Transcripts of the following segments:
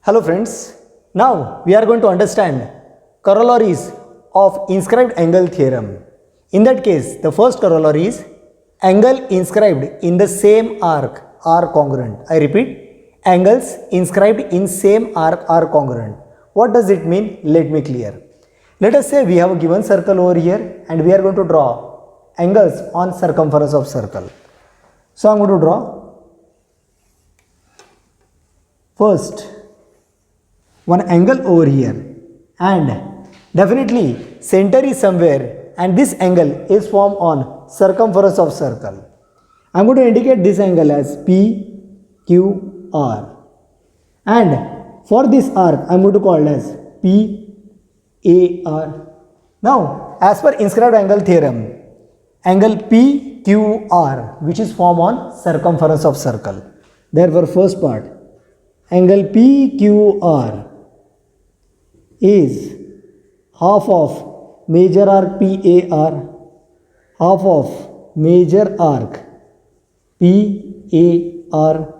Hello friends, now we are going to understand corollaries of inscribed angle theorem. In that case, the first corollary is angle inscribed in the same arc are congruent. I repeat, angles inscribed in same arc are congruent. What does it mean? Let me clear. Let us say we have a given circle over here and we are going to draw angles on circumference of circle. So I am going to draw first one angle over here and definitely center is somewhere and this angle is formed on circumference of circle. I am going to indicate this angle as PQR and for this arc I am going to call it as PAR. Now as per inscribed angle theorem, angle PQR which is formed on circumference of circle. Therefore first part, angle PQR is half of major arc PAR, half of major arc PAR.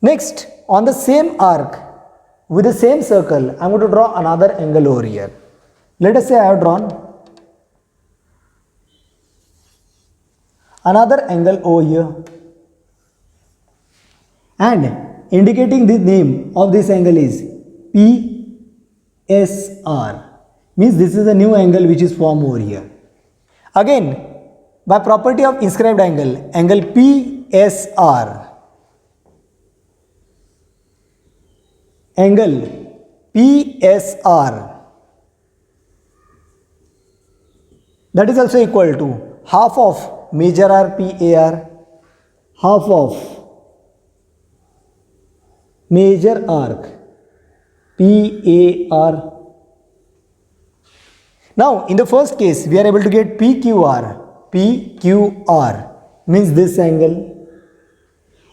Next, on the same arc with the same circle, I am going to draw another angle over here. Let us say I have drawn another angle over here and indicating the name of this angle is PSR, means this is a new angle which is formed over here. Again, by property of inscribed angle, angle PSR, that is also equal to half of major arc PAR, half of major arc PAR. Now in the first case we are able to get PQR. PQR means this angle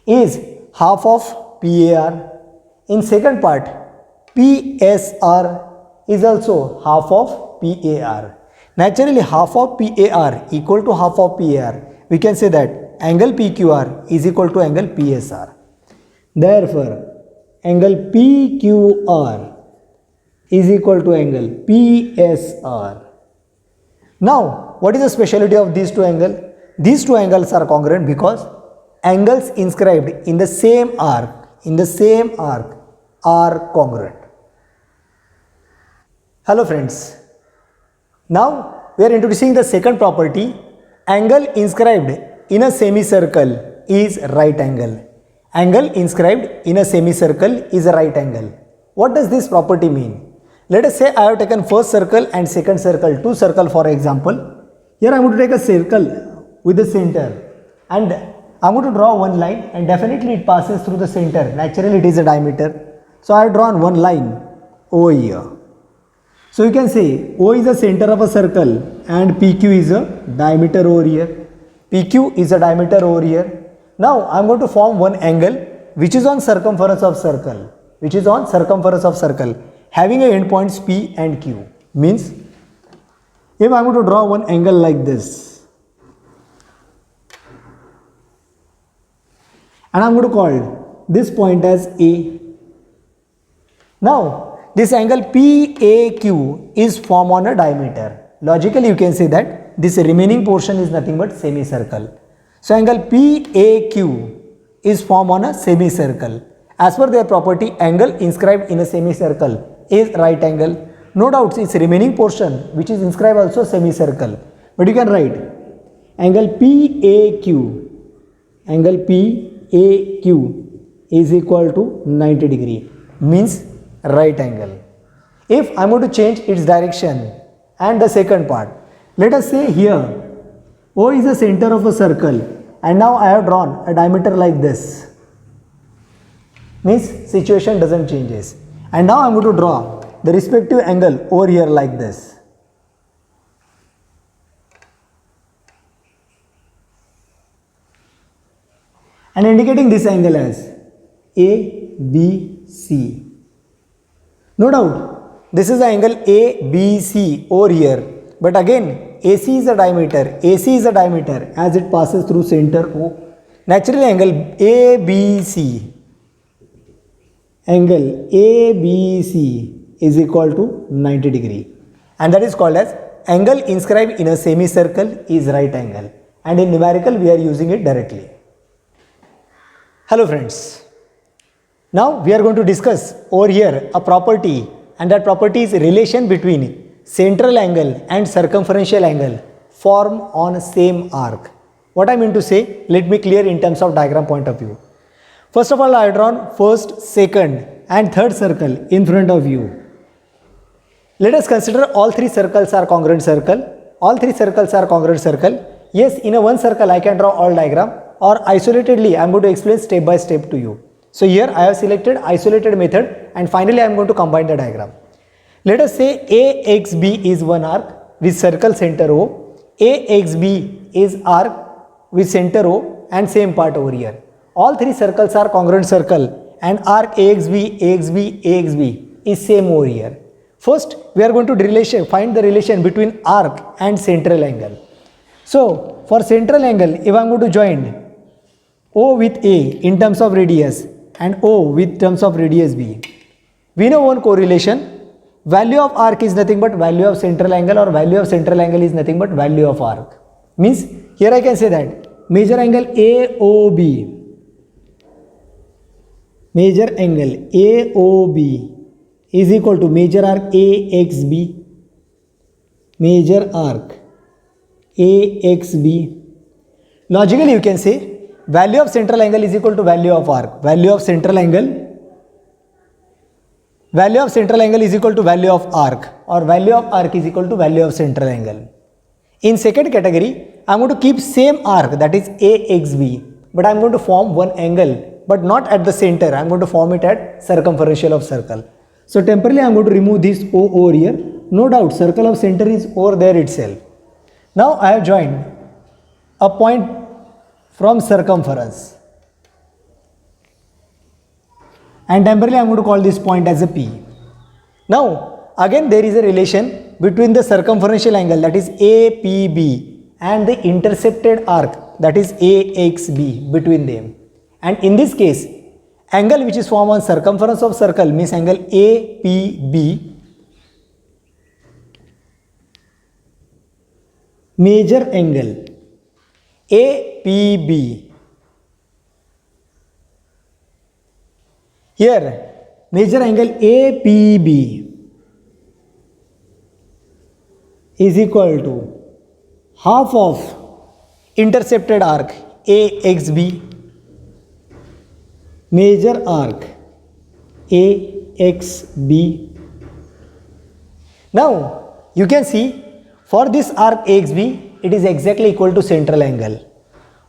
is half of PAR. In second part, PSR is also half of PAR. Naturally half of PAR equal to half of PAR. We can say that angle PQR is equal to angle PSR. Therefore angle PQR is equal to angle PSR. Now, what is the speciality of these two angles? These two angles are congruent because angles inscribed in the same arc are congruent. Hello friends. Now, we are introducing the second property. Angle inscribed in a semicircle is right angle. Angle inscribed in a semicircle is a right angle. What does this property mean? Let us say I have taken first circle and second circle, two circle for example. Here I am going to take a circle with the center and I am going to draw one line and definitely it passes through the center. Naturally it is a diameter. So I have drawn one line over here. So you can say O is the center of a circle and PQ is a diameter over here. PQ is a diameter over here. Now I am going to form one angle which is on circumference of circle, having a endpoints P and Q. Means if I am going to draw one angle like this and I am going to call this point as A. Now this angle PAQ is formed on a diameter. Logically you can say that this remaining portion is nothing but semicircle. So angle PAQ is formed on a semicircle. As per their property, angle inscribed in a semicircle is right angle. No doubt its remaining portion which is inscribed also semicircle. But you can write angle PAQ is equal to 90 degree, means right angle. If I am going to change its direction and the second part, let us say here O is the center of a circle and now I have drawn a diameter like this, means situation doesn't changes, and now I am going to draw the respective angle over here like this. And indicating this angle as ABC. No doubt this is the angle ABC over here, but again AC is a diameter as it passes through center O. Naturally angle ABC angle ABC is equal to 90 degree, and that is called as angle inscribed in a semicircle is right angle, and in numerical we are using it directly. Hello friends, now we are going to discuss over here a property, and that property is relation between central angle and circumferential angle form on same arc. What I mean to say, let me clear in terms of diagram point of view. First of all, I have drawn first, second and third circle in front of you. Let us consider all three circles are congruent circle. All three circles are congruent circle. Yes, in a one circle I can draw all diagram, or isolatedly I am going to explain step by step to you. So here I have selected isolated method, and finally I am going to combine the diagram. Let us say AXB is one arc with circle center O. AXB is arc with center O and same part over here. All three circles are congruent circle, and arc AXB, AXB, AXB is same over here. First, we are going to find the relation between arc and central angle. So, for central angle, if I am going to join O with A in terms of radius and O with terms of radius B, we know one correlation. Value of arc is nothing but value of central angle, or value of central angle is nothing but value of arc. Means, here I can say that major angle AOB, major angle AOB is equal to major arc AXB, major arc AXB. Logically you can say value of central angle is equal to value of arc. Value of central angle is equal to value of arc, or value of arc is equal to value of central angle. In second category, I am going to keep same arc, that is AXB, but I am going to form one angle, but not at the center. I am going to form it at circumferential of circle. So temporarily I am going to remove this O over here. No doubt circle of center is over there itself. Now I have joined a point from circumference, and temporarily I am going to call this point as a P. Now again there is a relation between the circumferential angle, that is APB, and the intercepted arc, that is AXB, between them. And in this case, angle which is formed on circumference of circle means angle APB, major angle APB. Here major angle APB is equal to half of intercepted arc AXB, major arc AXB. Now you can see for this arc AXB, it is exactly equal to central angle.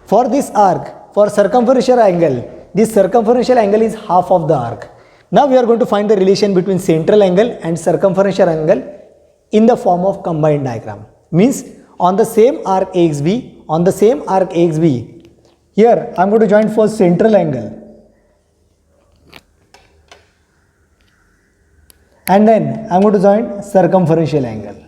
For this arc, for circumferential angle, this circumferential angle is half of the arc. Now we are going to find the relation between central angle and circumferential angle in the form of combined diagram. Means on the same arc AXB, here I am going to join first central angle, and then I am going to join circumferential angle.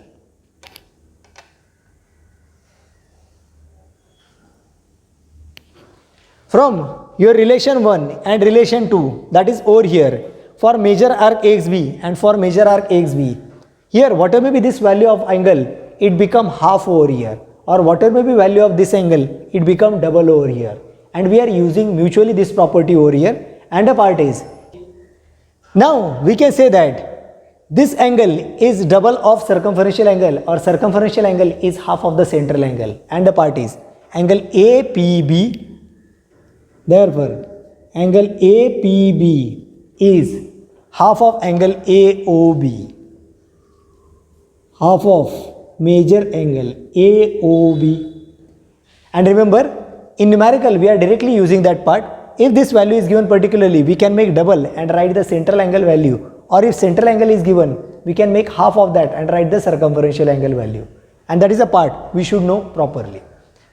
From your relation 1 and relation 2, that is over here, for major arc AXB and for major arc AXB, here whatever may be this value of angle, it become half over here, or whatever may be value of this angle, it become double over here, and we are using mutually this property over here, and the part is, now we can say that this angle is double of circumferential angle, or circumferential angle is half of the central angle, and the part is angle APB. Therefore, angle APB is half of angle AOB, half of major angle AOB. And remember, in numerical we are directly using that part. If this value is given particularly, we can make double and write the central angle value, or if central angle is given, we can make half of that and write the circumferential angle value. And that is a part we should know properly.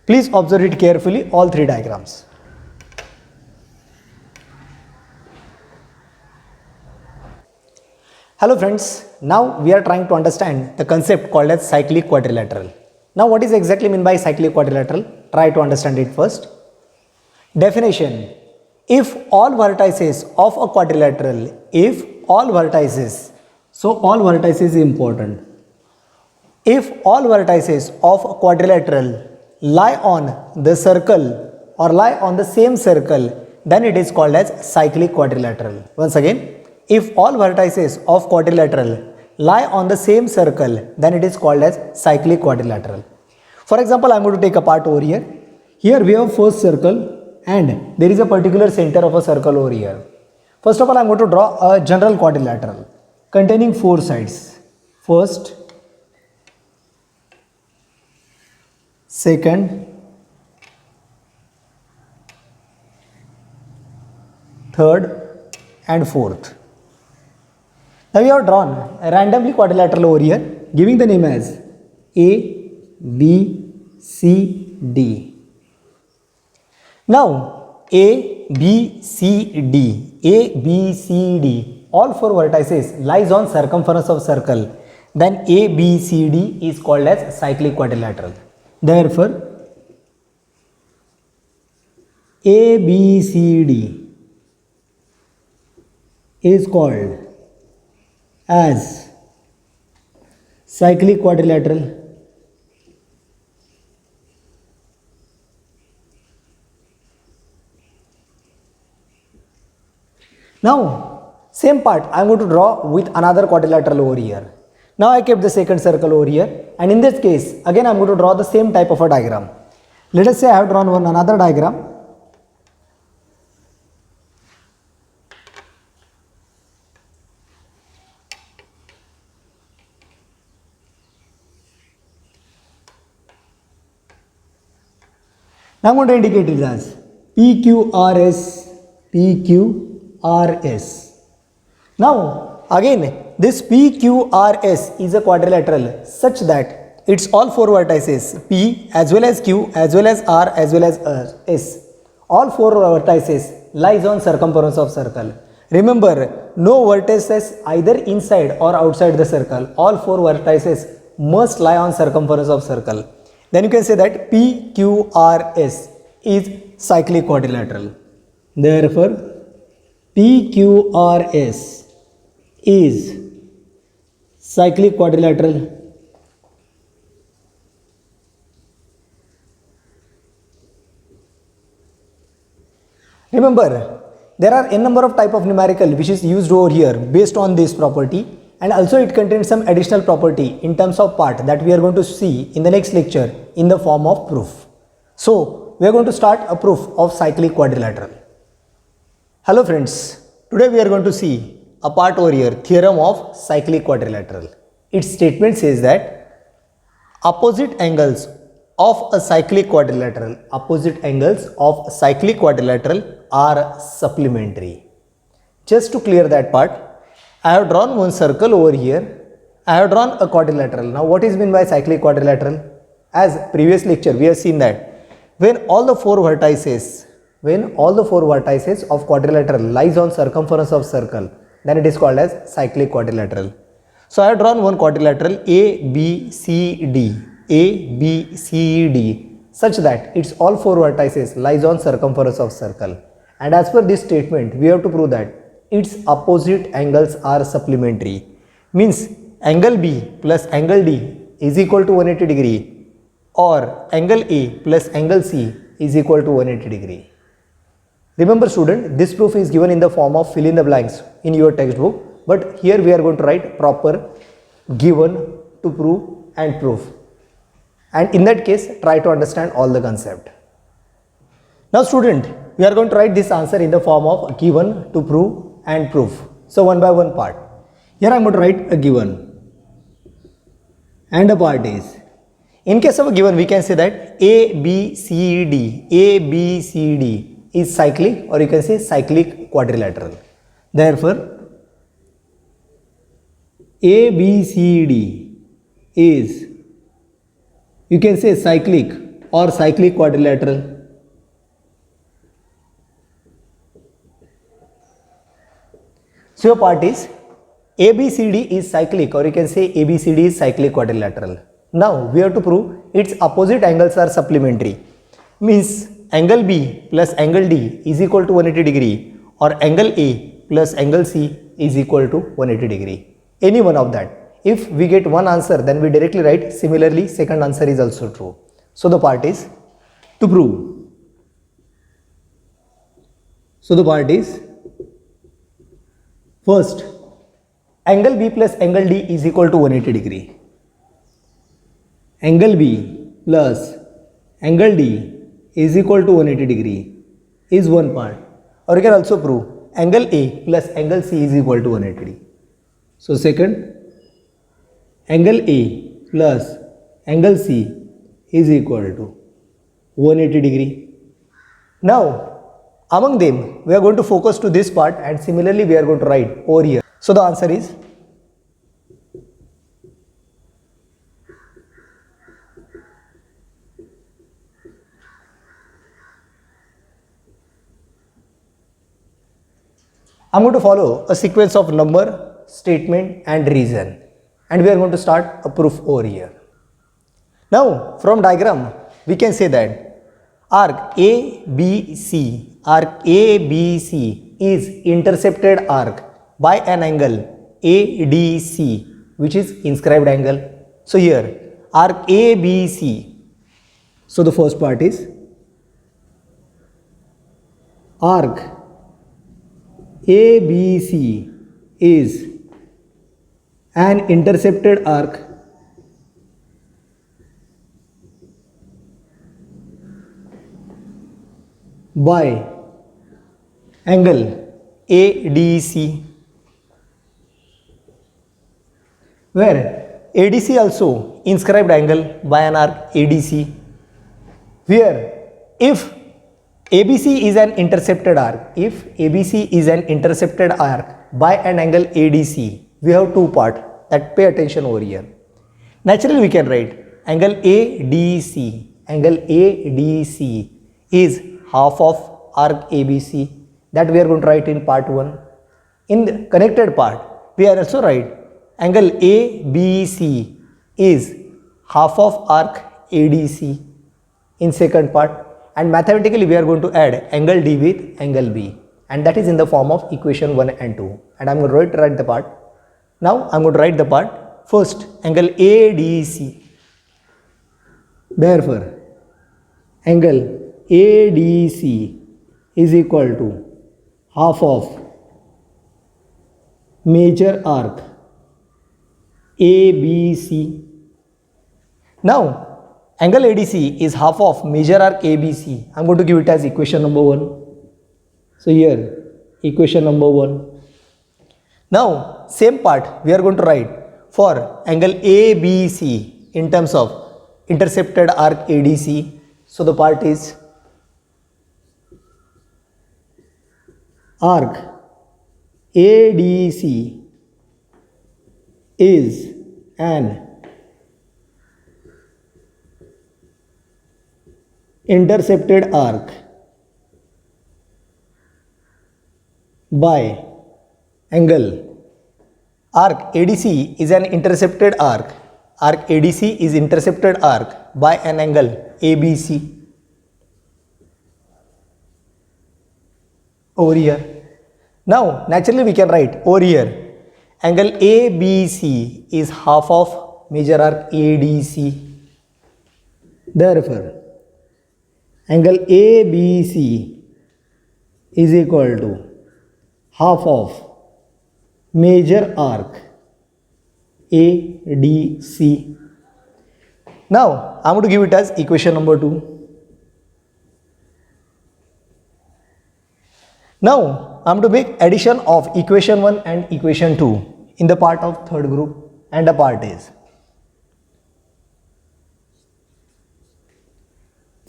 Please observe it carefully, all three diagrams. Hello friends, now we are trying to understand the concept called as cyclic quadrilateral. Now what is exactly meant by cyclic quadrilateral? Try to understand it first. Definition: if all vertices of a quadrilateral, if all vertices, so all vertices is important. If all vertices of a quadrilateral lie on the circle or lie on the same circle, then it is called as cyclic quadrilateral. Once again, if all vertices of quadrilateral lie on the same circle, then it is called as cyclic quadrilateral. For example, I am going to take a part over here. Here we have first circle and there is a particular center of a circle over here. First of all, I am going to draw a general quadrilateral containing 4 sides. First, second, third and fourth. Now we have drawn a randomly quadrilateral over here giving the name as A, B, C, D. Now A, B, C, D, all 4 vertices lies on circumference of circle. Then A, B, C, D is called as cyclic quadrilateral. Therefore, A, B, C, D is called as cyclic quadrilateral. Now, same part I am going to draw with another quadrilateral over here. Now I kept the second circle over here, and in this case again I am going to draw the same type of a diagram. Let us say I have drawn another diagram. Now I am going to indicate it as PQRS, PQRS. Now again this PQRS is a quadrilateral such that its all 4 vertices P as well as Q as well as R as well as S, all 4 vertices lies on circumference of circle. Remember, no vertices either inside or outside the circle, all 4 vertices must lie on circumference of circle. Then you can say that PQRS is cyclic quadrilateral. Therefore, PQRS is cyclic quadrilateral. Remember, there are n number of type of numerical which is used over here based on this property, and also it contains some additional property in terms of part that we are going to see in the next lecture in the form of proof. So, we are going to start a proof of cyclic quadrilateral. Hello friends, today we are going to see a part over here, theorem of cyclic quadrilateral. Its statement says that opposite angles of a cyclic quadrilateral, are supplementary. Just to clear that part, I have drawn one circle over here. I have drawn a quadrilateral. Now what is meant by cyclic quadrilateral? As previous lecture we have seen that when all the 4 vertices of quadrilateral lies on circumference of circle, then it is called as cyclic quadrilateral. So I have drawn one quadrilateral ABCD such that its all 4 vertices lies on circumference of circle, and as per this statement we have to prove that its opposite angles are supplementary. Means angle B plus angle D is equal to 180 degree, or angle A plus angle C is equal to 180 degree. Remember student, this proof is given in the form of fill in the blanks in your textbook, but here we are going to write proper given, to prove and proof, and in that case try to understand all the concept. Now student, we are going to write this answer in the form of given, to prove and proof. So one by one part. Here I am going to write a given, and a part is, in case of a given we can say that ABCD is cyclic, or you can say cyclic quadrilateral. Therefore, ABCD is, you can say, cyclic or cyclic quadrilateral. So your part is ABCD is cyclic, or you can say ABCD is cyclic quadrilateral. Now we have to prove its opposite angles are supplementary. Means angle B plus angle D is equal to 180 degree or angle A plus angle C is equal to 180 degree. Any one of that. If we get one answer, then we directly write similarly second answer is also true. So the part is to prove. So the part is first, angle B plus angle D is equal to 180 degree. Angle B plus angle D is equal to 180 degree is one part. Or you can also prove angle A plus angle C is equal to 180 degree. So second, angle A plus angle C is equal to 180 degree. Now, among them, we are going to focus to this part and similarly we are going to write over here. So the answer is I'm going to follow a sequence of number, statement and reason, and we are going to start a proof over here. Now from diagram we can say that arc ABC is intercepted arc by an angle ADC, which is inscribed angle. So here arc ABC. So the first part is arc ABC is an intercepted arc by angle ADC, where ADC also inscribed angle by an arc ADC, where if ABC is an intercepted arc, by an angle ADC, we have two parts that pay attention over here. Naturally we can write angle ADC is half of arc ABC, that we are going to write in part 1. In the connected part, we are also write angle ABC is half of arc ADC in second part, and mathematically we are going to add angle D with angle B, and that is in the form of equation 1 and 2, and I am going to write the part. Now I am going to write the part. First, angle ADC, therefore angle ADC is equal to half of major arc ABC. Now angle ADC is half of major arc ABC. I am going to give it as equation number 1. So here equation number 1. Now same part we are going to write for angle ABC in terms of intercepted arc ADC. So the part is arc ADC is an intercepted arc by angle. Arc ADC is an intercepted arc. Arc ADC is intercepted arc by an angle ABC over here. Now naturally we can write over here angle ABC is half of major arc ADC. Therefore angle ABC is equal to half of major arc ADC. Now I am going to give it as equation number 2. Now I am to make addition of equation 1 and equation 2 in the part of third group, and the part is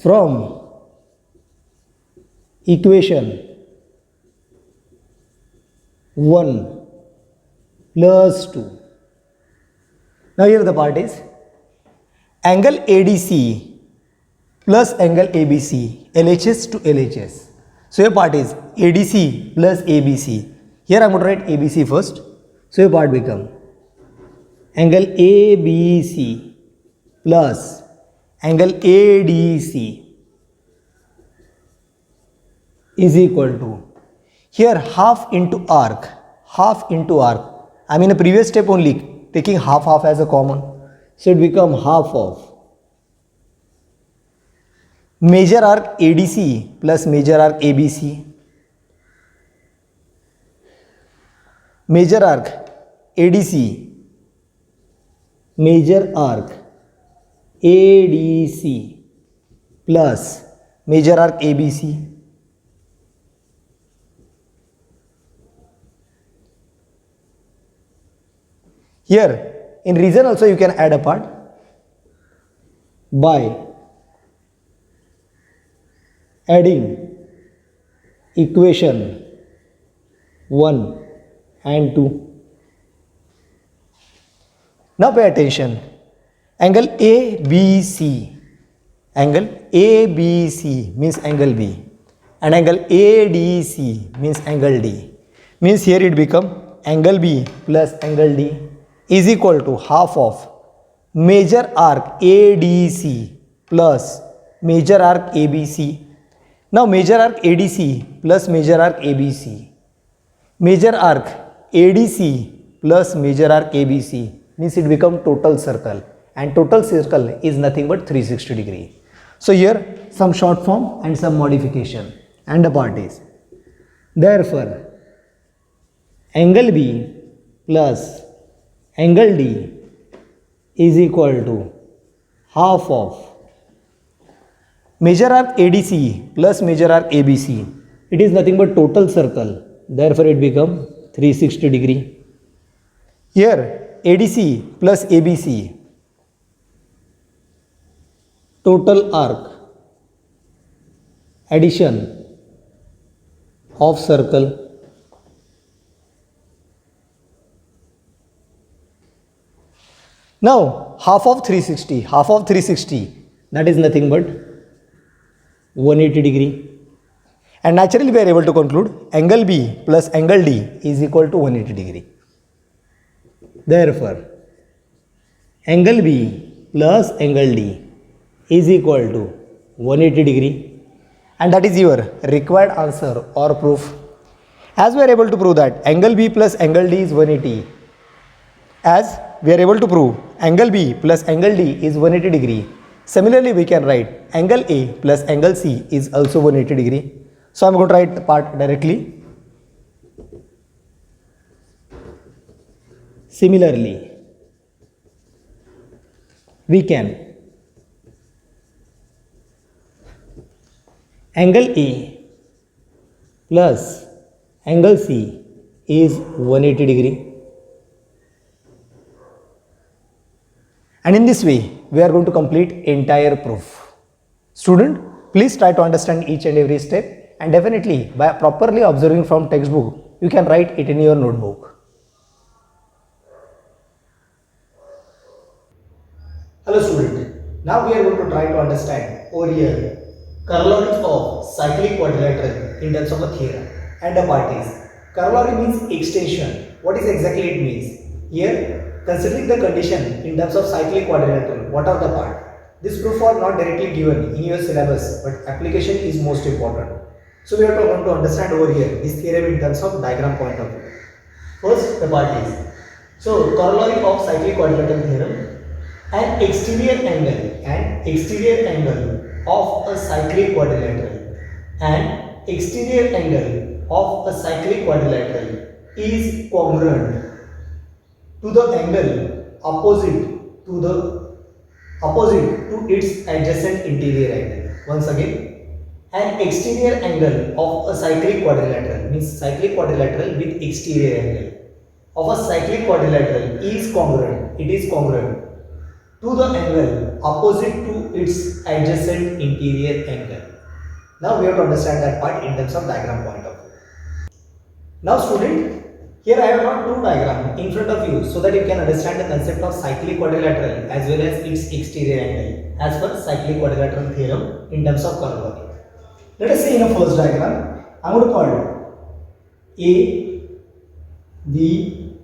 from equation 1 plus 2. Now here the part is angle ADC plus angle ABC, LHS to LHS. So your part is ADC plus ABC. Here I am going to write ABC first. So your part become angle ABC plus angle ADC is equal to, here half into arc, I mean the previous step only taking half as a common, so it become half of major arc ADC plus major arc ABC, major arc ADC, major arc ADC plus major arc ABC. Here in reason also you can add a part by adding equation 1 and 2. Now pay attention. Angle ABC means angle B, and angle ADC means angle D. Means here it become angle B plus angle D is equal to half of major arc ADC plus major arc ABC. Now major arc ADC plus major arc ABC. Major arc ADC plus major arc ABC means it become total circle, and total circle is nothing but 360 degree. So here some short form and some modification, and the part is, therefore angle B plus angle D is equal to half of major arc ADC plus major arc ABC. It is nothing but total circle, therefore it become 360 degree. Here ADC plus ABC, total arc, addition of circle. Now half of 360, that is nothing but 180 degree, and naturally we are able to conclude angle B plus angle D is equal to 180 degree. Therefore angle B plus angle D is equal to 180 degree, and that is your required answer or proof. As we are able to prove that angle B plus angle D is 180, as we are able to prove angle B plus angle D is 180 degree, similarly we can write angle A plus angle C is also 180 degree. So I am going to write the part directly. Similarly, we can angle A plus angle C is 180 degree, and in this way we are going to complete entire proof. Student, please try to understand each and every step, and definitely by properly observing from textbook you can write it in your notebook. Hello student, now we are going to try to understand over here corollary of cyclic quadrilateral in terms of a theorem, and the part is corollary means extension. What is exactly it means? Here considering the condition in terms of cyclic quadrilateral, what are the part? This proof are not directly given in your syllabus, but application is most important. So we are going to understand over here this theorem in terms of diagram point of view. First the part is, so corollary of cyclic quadrilateral theorem, an exterior angle of a cyclic quadrilateral, is congruent to the angle opposite to its adjacent interior angle. Once again, an exterior angle of a cyclic quadrilateral means cyclic quadrilateral with exterior angle of a cyclic quadrilateral is congruent. It is congruent to the angle opposite to its adjacent interior angle. Now we have to understand that part in terms of diagram point of view. Now student, here I have drawn two diagrams in front of you so that you can understand the concept of cyclic quadrilateral as well as its exterior angle as per cyclic quadrilateral theorem in terms of corollary. Let us say in the first diagram, I am going to call A, B,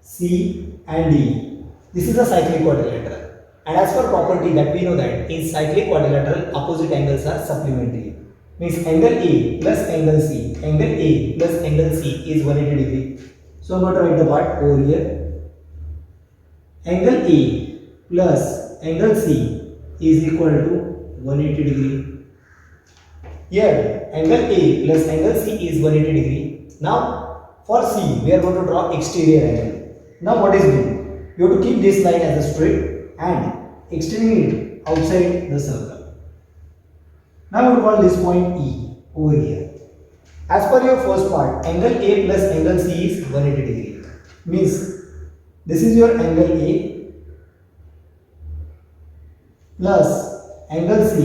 C and D. This is a cyclic quadrilateral. And as per property that we know that in cyclic quadrilateral opposite angles are supplementary. means angle A plus angle C. Angle A plus angle C is 180 degree. So I'm going to write the part over here. Angle A plus angle C is equal to 180 degree. Here angle A plus angle C is 180 degree. Now for C we are going to draw exterior angle. Now what is done? You have to keep this line as a straight and extending it outside the circle. Now we will call this point E over here. As per your first part, angle A plus angle C is 180 degree. Means this is your angle A plus angle C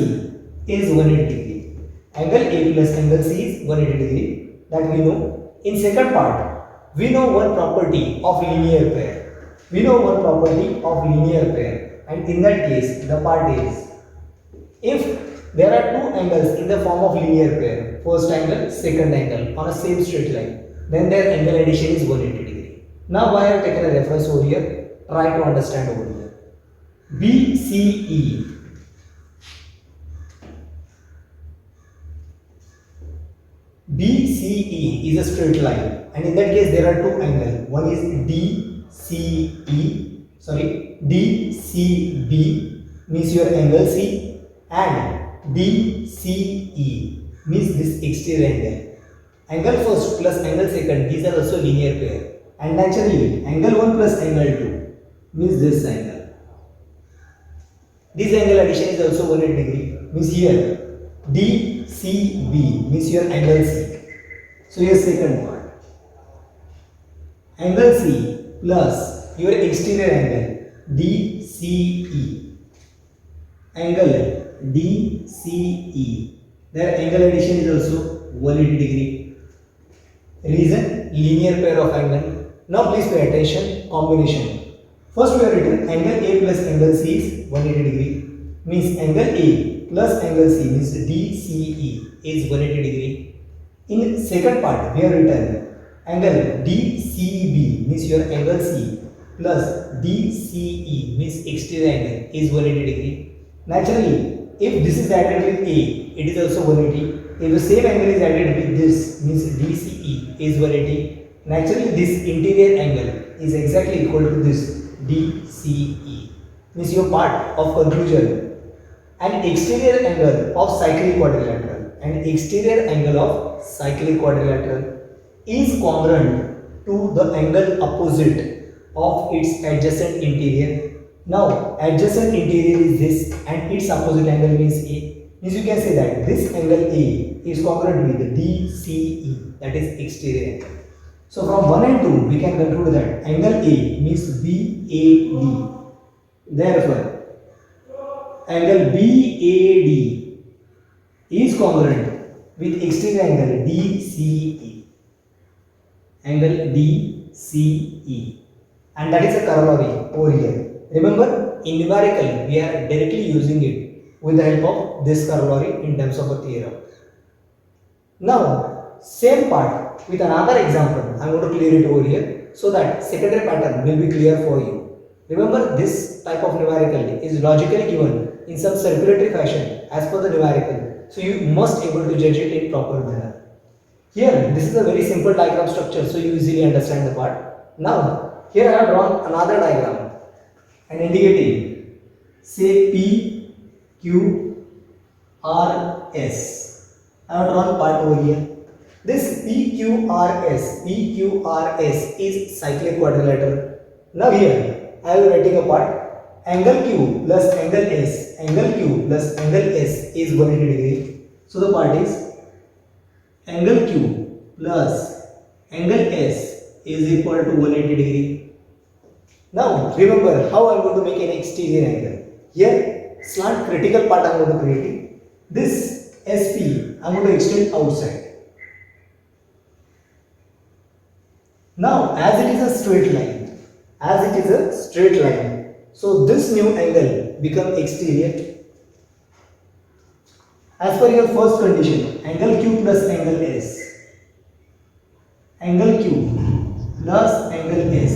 is 180 degree. Angle A plus angle C is 180 degree. That we know. In second part, we know one property of linear pair. And in that case, the part is, if there are two angles in the form of linear pair, first angle, second angle on a same straight line, then their angle addition is 180 degree. Now I have taken a reference over here. Try to understand over here. BCE. BCE is a straight line, and in that case there are two angles. One is DCB means your angle C, and DCE means this exterior angle. Angle first plus angle second, these are also linear pair, and naturally angle 1 plus angle 2 means this angle. This angle addition is also 180 degree, means here DCB means your angle C. So your second part, angle C plus your exterior angle DCE, angle DCE, their angle addition is also 180 degree. Reason, linear pair of angle. Now please pay attention, combination. First we have written angle A plus angle C is 180 degree, means angle A plus angle C means DCE is 180 degree. In second part we have written angle DCB means your angle C plus DCE means exterior angle is 180 degree. Naturally, if this is added with A, it is also 180. If the same angle is added with this, means DCE is 180. Naturally, this interior angle is exactly equal to this DCE. Means your part of conclusion. An exterior angle of cyclic quadrilateral is congruent to the angle opposite of its adjacent interior. Now, adjacent interior is this and its opposite angle means A. Means you can say that this angle A is congruent with DCE, that is exterior angle. So from 1 and 2 we can conclude that angle A means BAD. Therefore, angle BAD is congruent with exterior angle DCE. Angle DCE. And that is a corollary over here. Remember, in numerical we are directly using it with the help of this corollary in terms of a theorem. Now, same part with another example, I am going to clear it over here so that secondary pattern will be clear for you. Remember, this type of numerical is logically given in some circulatory fashion as per the numerical. So you must able to judge it in proper manner. Here, this is a very simple diagram structure, so you easily understand the part. Now, here I have drawn another diagram and indicating, say P, Q, R, S. I have drawn part over here. This PQRS is cyclic quadrilateral. Now here I am writing a part. Angle Q plus angle S. Angle Q plus angle S is 180 degree. So the part is angle Q plus angle S is equal to 180 degree. Now remember how I am going to make an exterior angle. Here slant critical part I am going to create it. This SP I am going to extend outside. Now as it is a straight line, so this new angle becomes exterior. As per your first condition, angle Q plus angle S. Angle Q plus angle S.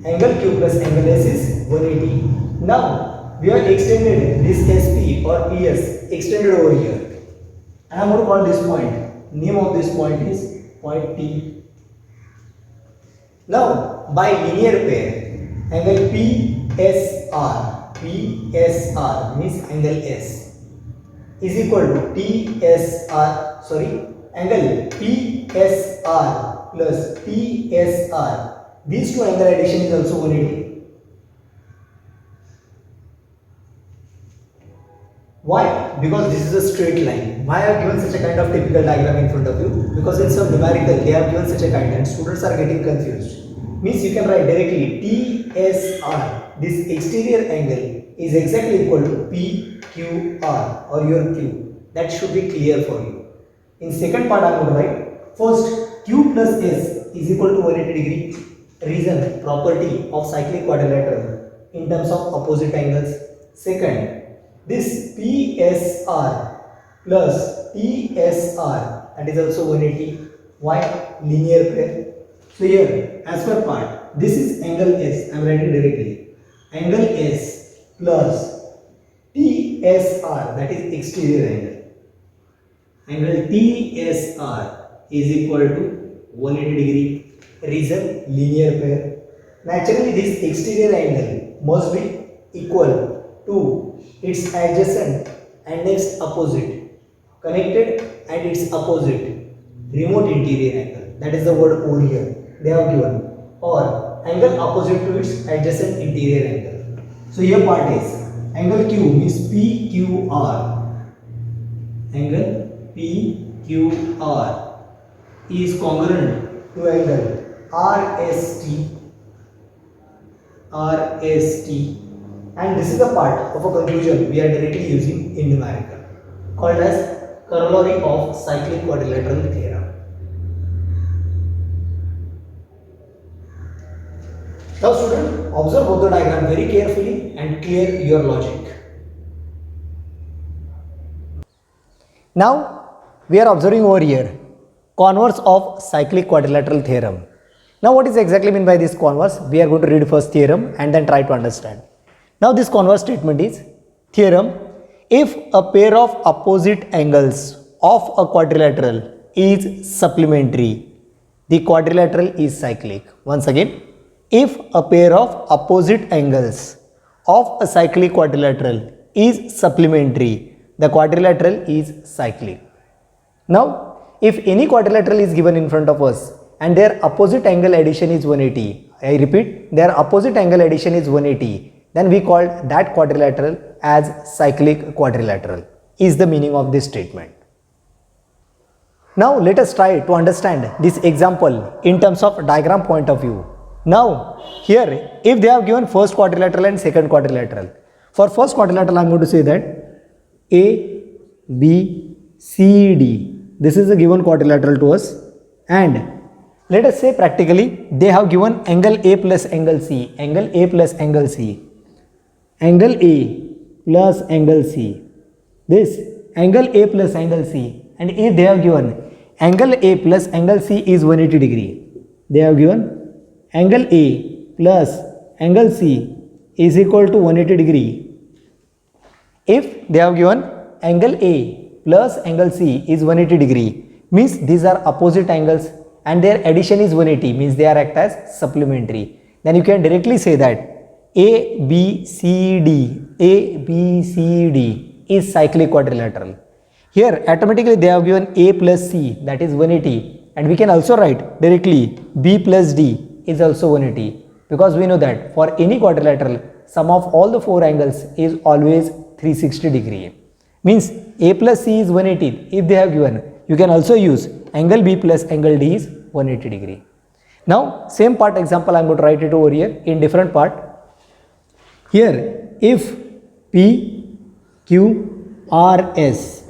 Angle Q plus angle S is 180. Now we have extended this SP or PS extended over here. and I'm going to call this point, name of this point is point T. Now by linear pair, angle PSR means angle S is equal to angle PSR plus TSR. These two angle addition is also 180. Why? Because this is a straight line. Why I have given such a kind of typical diagram in front of you? Because in some numerical they have given such a kind and students are getting confused. Means you can write directly TSR. This exterior angle is exactly equal to PQR or your Q. That should be clear for you. In second part I am going to write first Q plus S is equal to 180 degree. Reason, property of cyclic quadrilateral in terms of opposite angles. Second, this PSR plus TSR, that is also 180. Why? Linear pair. So here, as per part, this is angle S. I am writing directly. Angle S plus TSR, that is exterior angle. Angle TSR is equal to 180 degree. Reason, linear pair. Naturally, this exterior angle must be equal to its adjacent and next opposite, connected and its opposite, remote interior angle. That is the word O here. They have given, or angle opposite to its adjacent interior angle. So here part is angle Q means PQR. Angle PQR is congruent to angle RST. And this is the part of a conclusion we are directly using in numerical, called as corollary of cyclic quadrilateral theorem. Now student, observe both the diagram very carefully and clear your logic. Now we are observing over here converse of cyclic quadrilateral theorem. Now what is exactly meant by this converse? We are going to read first theorem and then try to understand. Now this converse statement is theorem: if a pair of opposite angles of a quadrilateral is supplementary, the quadrilateral is cyclic. Once again, if a pair of opposite angles of a cyclic quadrilateral is supplementary, the quadrilateral is cyclic. Now, if any quadrilateral is given in front of us and their opposite angle addition is 180, I repeat, their opposite angle addition is 180, then we call that quadrilateral as cyclic quadrilateral, is the meaning of this statement. Now let us try to understand this example in terms of diagram point of view. Now here, if they have given first quadrilateral and second quadrilateral, for first quadrilateral I am going to say that A, B, C, D, this is a given quadrilateral to us, and let us say practically they have given angle A plus angle C, angle A plus angle C, angle A plus angle C, this angle A plus angle C, and if they have given angle A plus angle C is 180 degree, they have given angle A plus angle C is equal to 180 degree. If they have given angle A plus angle C is 180 degree, means these are opposite angles and their addition is 180, means they are act as supplementary. Then you can directly say that ABCD is cyclic quadrilateral. Here automatically they have given A plus C, that is 180, and we can also write directly B plus D is also 180, because we know that for any quadrilateral sum of all the four angles is always 360 degree. Means A plus C is 180. If they have given, you can also use angle B plus angle D is 180 degree. Now same part example I am going to write it over here in different part. Here if P, Q, R, S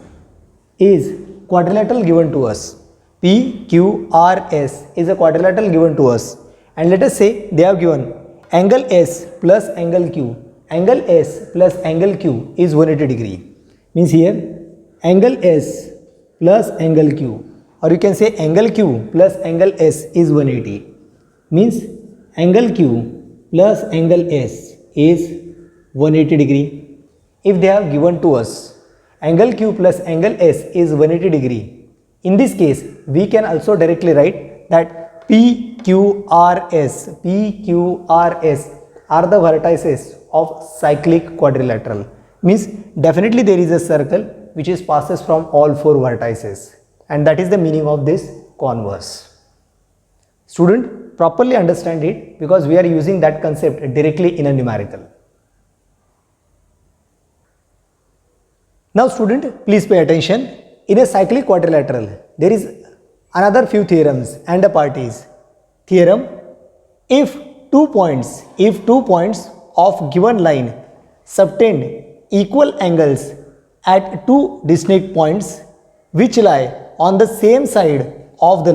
is quadrilateral given to us, P, Q, R, S is a quadrilateral given to us, and let us say they have given angle S plus angle Q, angle S plus angle Q is 180 degree. Means here angle S plus angle Q, or you can say angle Q plus angle S is 180. Means angle Q plus angle S is 180 degree. If they have given to us angle Q plus angle S is 180 degree. In this case, we can also directly write that PQRS are the vertices of cyclic quadrilateral. Means definitely there is a circle which is passes from all four vertices, and that is the meaning of this converse. Student, properly understand it because we are using that concept directly in a numerical. Now student, please pay attention. In a cyclic quadrilateral, there is another few theorems and a part is theorem, if two points of given line subtend equal angles at two distinct points which lie on the same side of the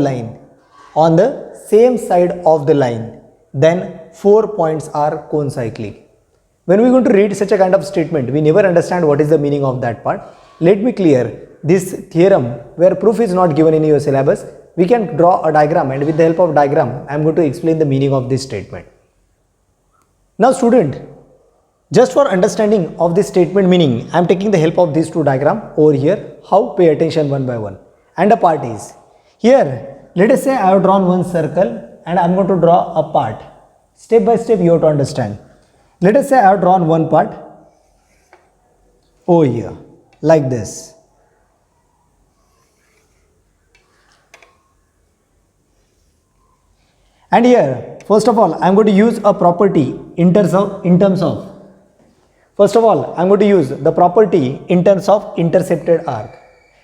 line, then 4 points are concyclic. When we are going to read such a kind of statement, we never understand what is the meaning of that part. Let me clear this theorem where proof is not given in your syllabus. We can draw a diagram, and with the help of diagram, I am going to explain the meaning of this statement. Now student, just for understanding of this statement meaning, I am taking the help of these two diagrams over here. How? Pay attention one by one. And a part is, here let us say I have drawn one circle and I am going to draw a part. Step by step you have to understand. Let us say I have drawn one part over here like this. And here, first of all, I am going to use a property in terms of first of all, I am going to use the property in terms of intercepted arc.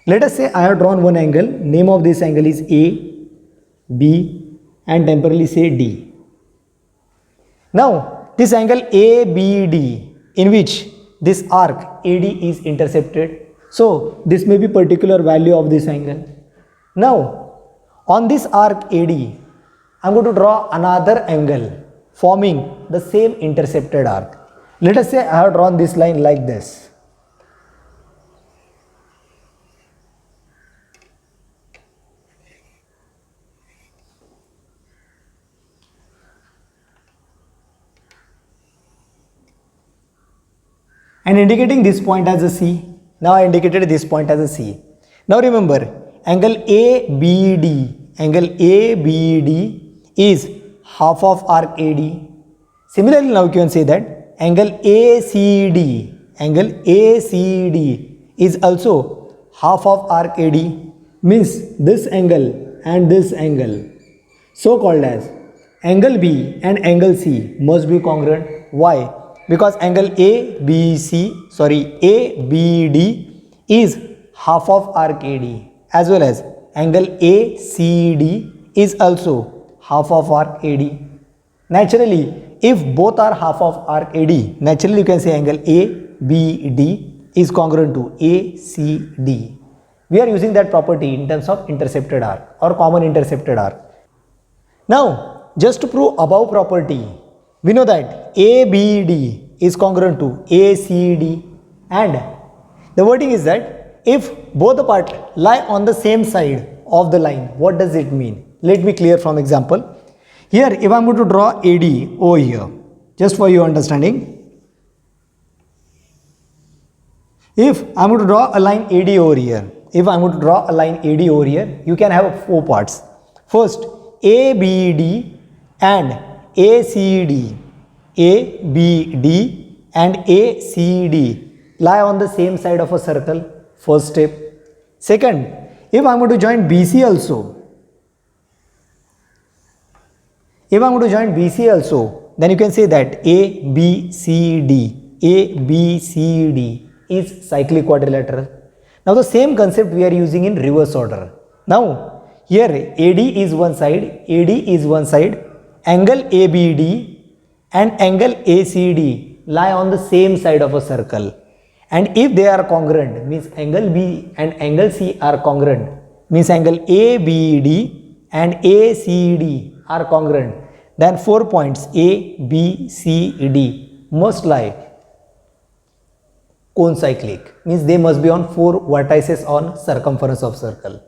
Let us say I have drawn one angle, name of this angle is A, B and temporarily say D. Now, this angle ABD in which this arc AD is intercepted. So, this may be particular value of this angle. Now, on this arc AD, I am going to draw another angle forming the same intercepted arc. Let us say I have drawn this line like this. And indicating this point as a C. Now I indicated this point as a C. Now remember, angle ABD is half of arc AD. Similarly, now you can say that angle ACD is also half of arc AD, means this angle and this angle, so called as angle B and angle C must be congruent. Why? Because angle ABD is half of arc AD, as well as angle ACD is also half of arc AD. Naturally, if both are half of arc AD, naturally you can say angle ABD is congruent to ACD. We are using that property in terms of intercepted arc or common intercepted arc. Now, just to prove above property, we know that ABD is congruent to ACD, and the wording is that if both the parts lie on the same side of the line, what does it mean? Let me clear from example. Here, if I am going to draw AD over here, just for your understanding, if I am going to draw a line AD over here, you can have 4 parts. First, ABD and ACD lie on the same side of a circle. First step. Second, if I am going to join BC also, then you can say that ABCD is cyclic quadrilateral. Now the same concept we are using in reverse order. Now here AD is one side, angle ABD and angle ACD lie on the same side of a circle, and if they are congruent, means angle B and angle C are congruent, means angle ABD and ACD are congruent, then 4 points A, B, C, D must lie concyclic, means they must be on 4 vertices on circumference of circle.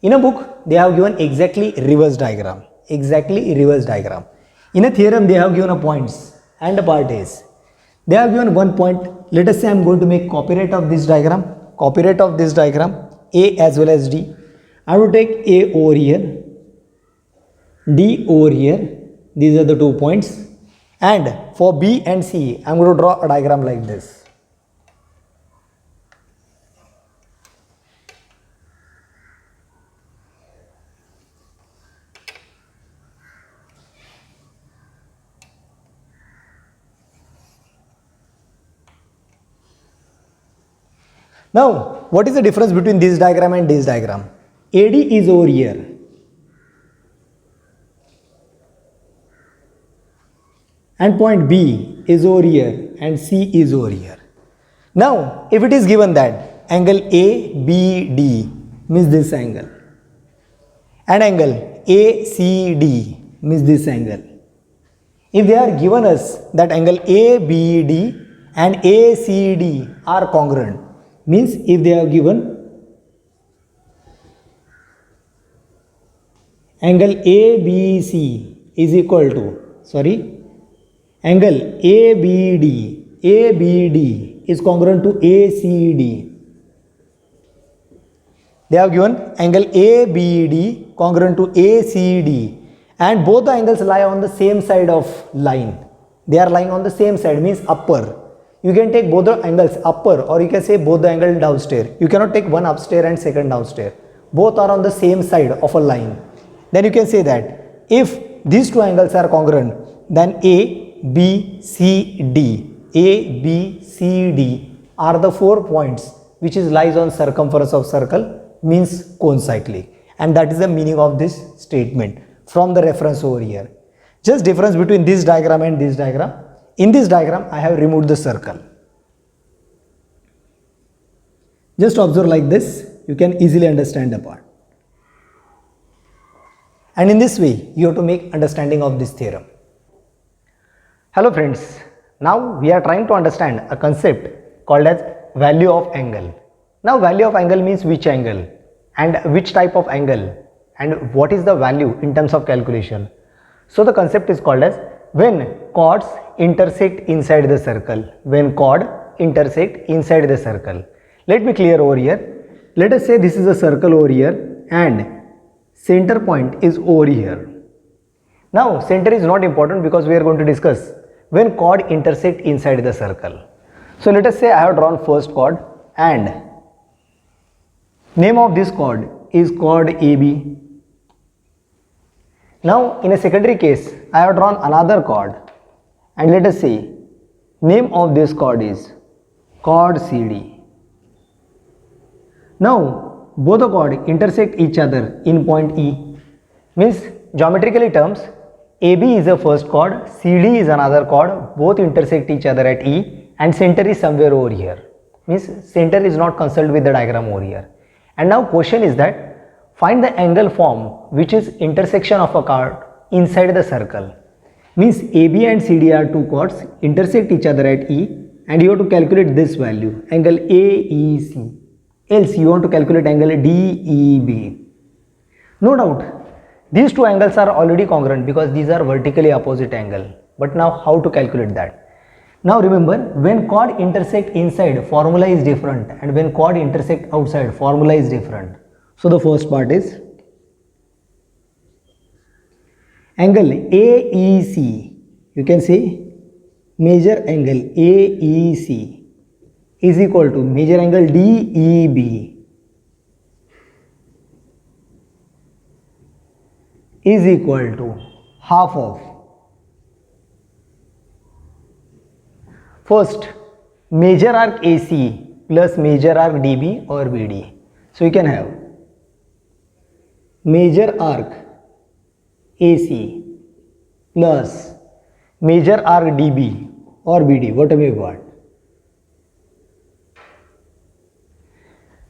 In a book, they have given exactly reverse diagram. In a theorem, they have given a points and a part is. They have given one point. Let us say I am going to make copyright of this diagram. copyright of this diagram, A as well as D. I will take A over here, D over here. These are the 2 points. And for B and C, I am going to draw a diagram like this. Now, what is the difference between this diagram and this diagram? AD is over here. And point B is over here and C is over here. Now, if it is given that angle ABD means this angle and angle ACD means this angle. If they are given us that angle ABD and ACD are congruent, means if they are given angle ABC is equal to, angle ABD is congruent to ACD. They have given angle ABD congruent to ACD and both the angles lie on the same side of line. They are lying on the same side, means upper. You can take both the angles upper or you can say both the angle downstairs. You cannot take one upstairs and second downstairs. Both are on the same side of a line. Then you can say that if these two angles are congruent, then ABCD are the 4 points which is lies on circumference of circle, means cone cyclic. And that is the meaning of this statement from the reference over here. Just difference between this diagram and this diagram. In this diagram, I have removed the circle. Just observe like this, you can easily understand the part. And in this way, you have to make understanding of this theorem. Hello friends, now we are trying to understand a concept called as value of angle. Now value of angle means which angle and which type of angle and what is the value in terms of calculation. So the concept is called as when chords intersect inside the circle. When chord intersect inside the circle. Let me clear over here. Let us say this is a circle over here and center point is over here. Now center is not important because we are going to discuss when chord intersect inside the circle. So let us say I have drawn first chord and name of this chord is chord AB. Now in a secondary case I have drawn another chord and let us say name of this chord is chord CD. Now both the chord intersect each other in point E, means geometrically terms AB is the first chord, CD is another chord, both intersect each other at E and center is somewhere over here, means center is not concerned with the diagram over here. And now question is that find the angle form which is intersection of a chord inside the circle, means AB and CD are two chords intersect each other at E and you have to calculate this value angle AEC, else you want to calculate angle DEB. No doubt these two angles are already congruent because these are vertically opposite angle, but now how to calculate that? Now remember, when chord intersect inside formula is different and when chord intersect outside formula is different. So the first part is angle AEC, you can say major angle AEC is equal to major angle DEB is equal to half of first major arc AC plus major arc DB or BD. So you can have major arc AC plus major arc DB or BD, whatever you want.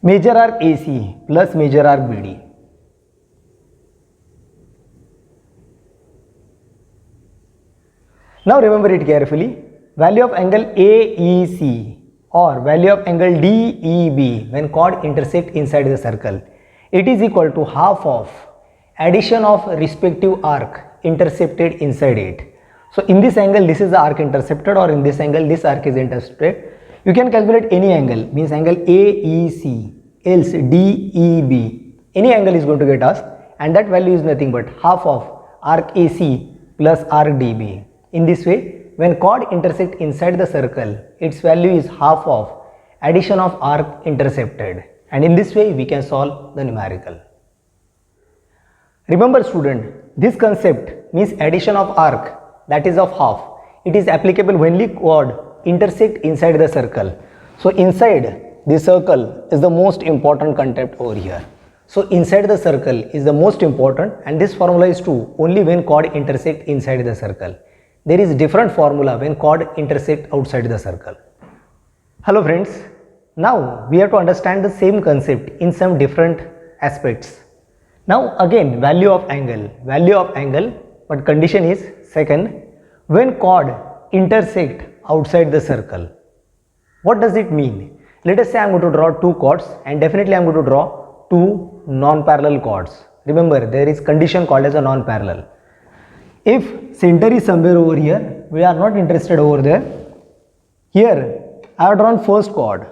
Major arc AC plus major arc BD. Now remember it carefully, value of angle AEC or value of angle DEB when chord intersect inside the circle, it is equal to half of addition of respective arc intercepted inside it. So in this angle this is the arc intercepted or in this angle this arc is intercepted. You can calculate any angle, means angle AEC, else DEB. Any angle is going to get asked, and that value is nothing but half of arc AC plus arc DB. In this way, when chord intersect inside the circle, its value is half of addition of arc intercepted, and in this way we can solve the numerical. Remember student, this concept means addition of arc, that is of half. It is applicable when the chord intersect inside the circle. So inside the circle is the most important concept over here. So inside the circle is the most important, and this formula is true only when chord intersect inside the circle. There is different formula when chord intersect outside the circle. Hello friends, now we have to understand the same concept in some different aspects. Now again value of angle, but condition is second, when chord intersect outside the circle. What does it mean? Let us say I am going to draw two chords, and definitely I am going to draw two non-parallel chords. Remember, there is condition called as a non-parallel. If center is somewhere over here, we are not interested over there. Here I have drawn first chord,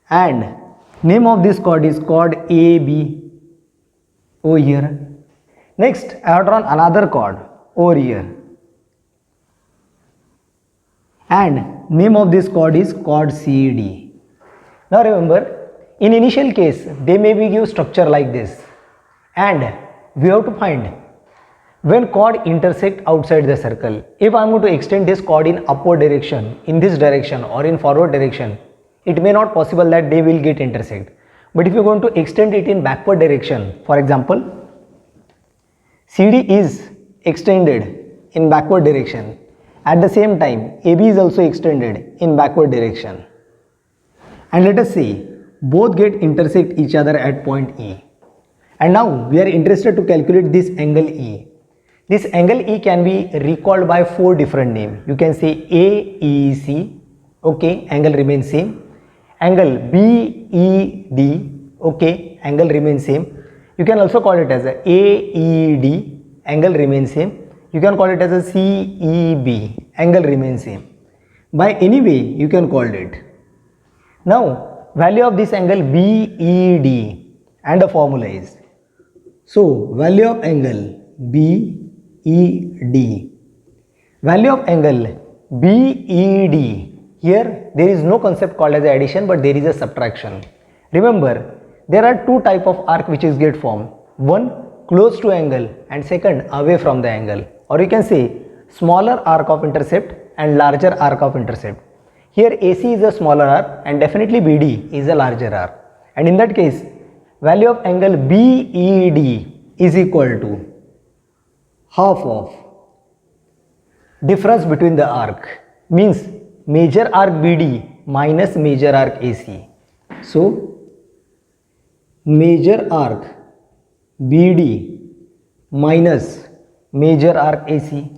and name of this chord is chord AB over here. Next I have drawn another chord over here, and name of this chord is chord CD. Now remember, in initial case they may be give structure like this, and we have to find when chord intersect outside the circle. If I am going to extend this chord in upward direction, in this direction or in forward direction, it may not possible that they will get intersect. But if you are going to extend it in backward direction, for example, CD is extended in backward direction, at the same time AB is also extended in backward direction, and let us say both get intersect each other at point E. And now we are interested to calculate this angle E. This angle E can be recalled by four different names. You can say AEC, okay, angle remains same. Angle BED, okay, angle remains same. You can also call it as a AED, angle remains same. You can call it as a CEB, angle remains same. By any way you can call it. Now value of this angle BED, and the formula is, so value of angle BED, value of angle BED, here there is no concept called as addition, but there is a subtraction. Remember, there are two type of arc which is get formed, one close to angle and second away from the angle, or you can say smaller arc of intercept and larger arc of intercept. Here AC is a smaller arc and definitely BD is a larger arc, and in that case value of angle BED is equal to half of difference between the arc, means major arc BD minus major arc AC. So major arc BD minus major arc AC.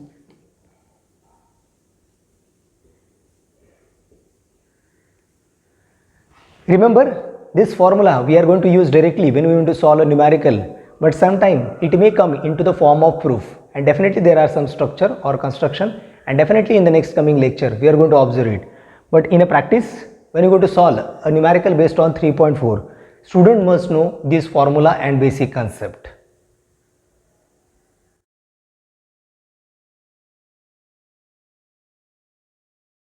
Remember, this formula we are going to use directly when we want to solve a numerical, but sometime it may come into the form of proof, and definitely there are some structure or construction, and definitely in the next coming lecture we are going to observe it. But in a practice, when you go to solve a numerical based on 3.4, student must know this formula and basic concept.